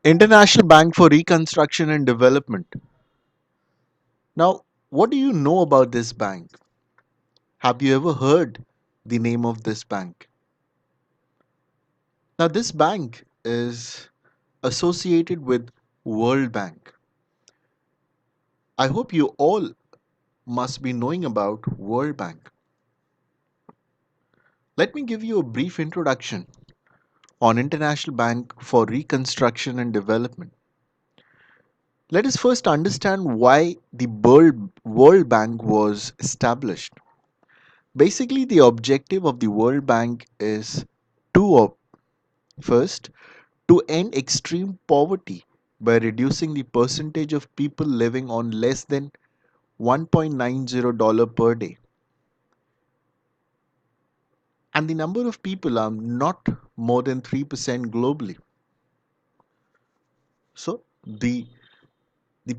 International Bank for Reconstruction and Development. Now, what do you know about this bank? Have you ever heard the name of this bank? Now, this bank is associated with World Bank. I hope you all must be knowing about World Bank. Let me give you a brief introduction on International Bank for Reconstruction and Development. Let us first understand why the World Bank was established. Basically, the objective of the World Bank is two. First, to end extreme poverty by reducing the percentage of people living on less than $1.90 per day. And the number of people are not more than 3% globally. So the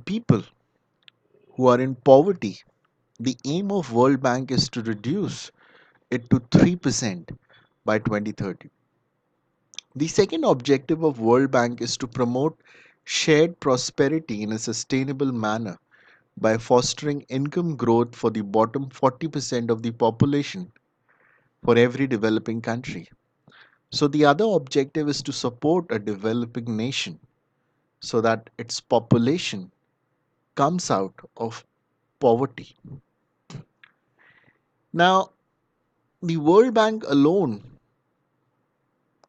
people who are in poverty, the aim of World Bank is to reduce it to 3% by 2030. The second objective of World Bank is to promote shared prosperity in a sustainable manner by fostering income growth for the bottom 40% of the population for every developing country. So the other objective is to support a developing nation so that its population comes out of poverty. Now, the World Bank alone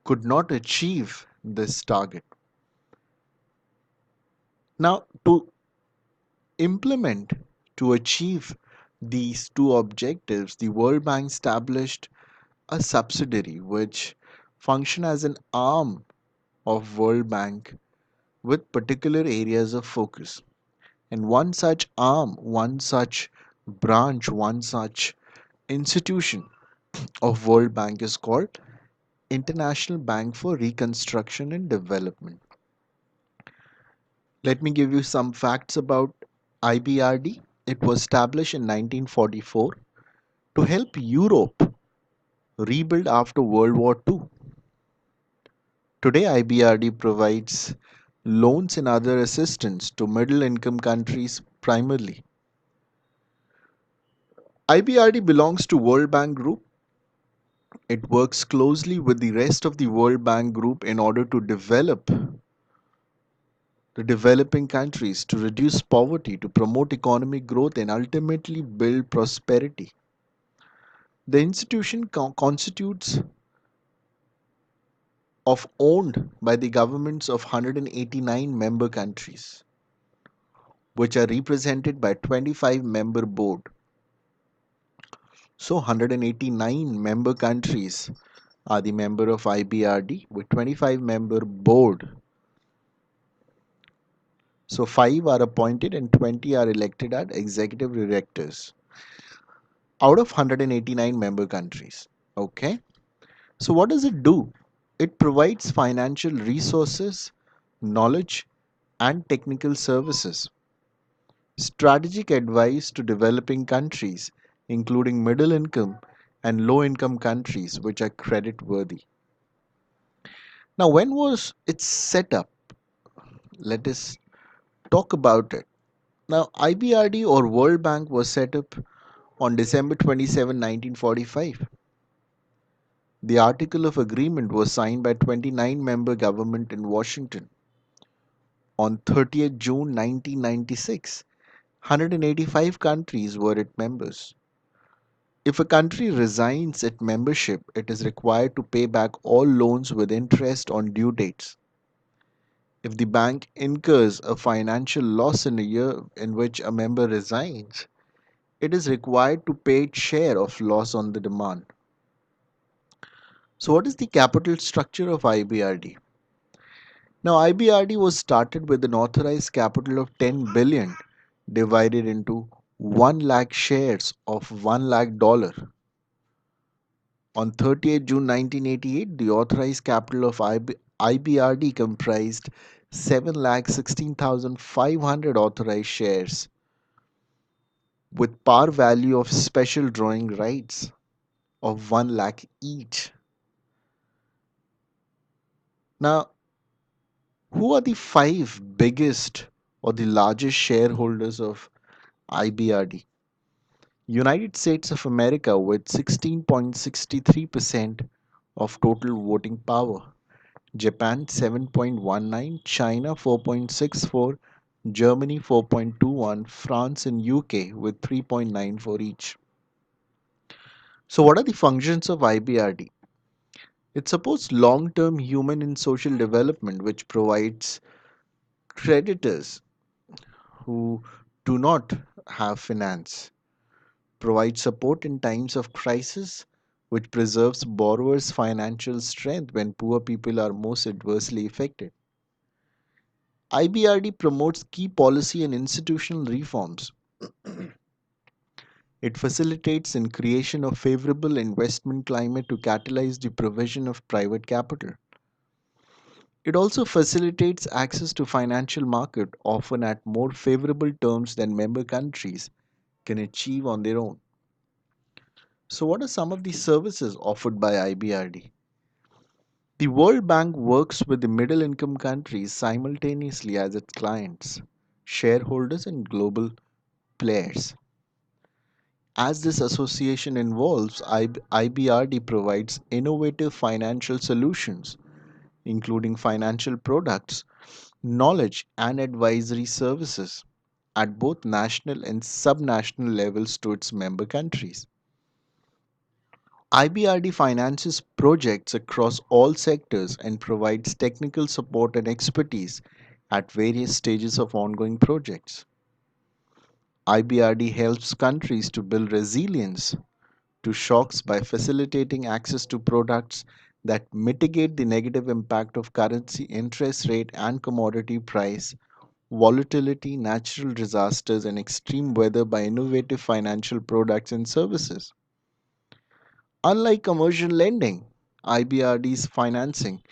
could not achieve this target. Now, implement to achieve these two objectives, the World Bank established a subsidiary which function as an arm of World Bank with particular areas of focus. And one such arm, one such branch, one such institution of World Bank is called International Bank for Reconstruction and Development. Let me give you some facts about IBRD. It was established in 1944 to help Europe rebuild after World War II. Today, IBRD provides loans and other assistance to middle income countries primarily. IBRD belongs to World Bank Group. It works closely with the rest of the World Bank Group in order to develop the developing countries, to reduce poverty, to promote economic growth, and ultimately build prosperity. The institution constitutes of owned by the governments of 189 member countries, which are represented by 25 member board. So 189 member countries are the member of IBRD with 25 member board. So 5 are appointed and 20 are elected as executive directors out of 189 member countries. Okay. So what does it do? It provides financial resources, knowledge, and technical services, strategic advice to developing countries, including middle income and low income countries, which are credit worthy. Now, when was it set up? Let us talk about it. Now, IBRD or World Bank was set up on December 27, 1945. The Article of Agreement was signed by 29 member government in Washington on 30th June 1996. 185 countries were its members. If a country resigns its membership, it is required to pay back all loans with interest on due dates. If the bank incurs a financial loss in a year in which a member resigns, it is required to pay its share of loss on the demand. So, what is the capital structure of IBRD? Now, IBRD was started with an authorized capital of 10 billion divided into 1 lakh shares of 1 lakh dollar. On 30th June 1988, the authorized capital of IBRD comprised 7,16,500 authorized shares with par value of special drawing rights of 1 lakh each. Now, Who are the five biggest or the largest shareholders of IBRD? United States of America with 16.63% of total voting power. Japan 7.19, China 4.64, Germany 4.21, France and UK with 3.94 each. So what are the functions of IBRD? It supports long-term human and social development, which provides creditors who do not have finance, provides support in times of crisis, which preserves borrowers' financial strength when poor people are most adversely affected. IBRD promotes key policy and institutional reforms. It facilitates in creation of favorable investment climate to catalyze the provision of private capital. It also facilitates access to financial market often at more favorable terms than member countries can achieve on their own. So what are some of the services offered by IBRD? The World Bank works with the middle income countries simultaneously as its clients, shareholders and global players. As this association involves, IBRD provides innovative financial solutions, including financial products, knowledge, and advisory services at both national and subnational levels to its member countries. IBRD finances projects across all sectors and provides technical support and expertise at various stages of ongoing projects. IBRD helps countries to build resilience to shocks by facilitating access to products that mitigate the negative impact of currency, interest rate, and commodity price volatility, natural disasters, and extreme weather by innovative financial products and services. Unlike commercial lending, IBRD's financing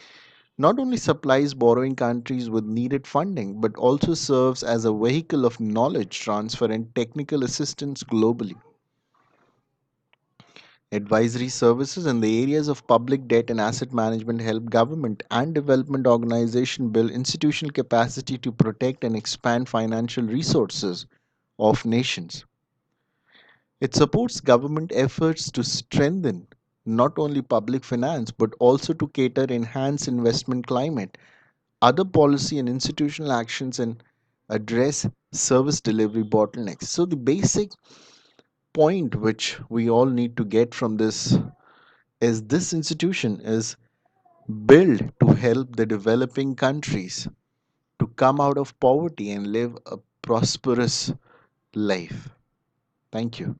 not only supplies borrowing countries with needed funding but also serves as a vehicle of knowledge transfer and technical assistance globally. Advisory services in the areas of public debt and asset management help government and development organizations build institutional capacity to protect and expand financial resources of nations. It supports government efforts to strengthen not only public finance but also to cater enhance investment climate, other policy and institutional actions and address service delivery bottlenecks. So the basic point which we all need to get from this is this institution is built to help the developing countries to come out of poverty and live a prosperous life. Thank you.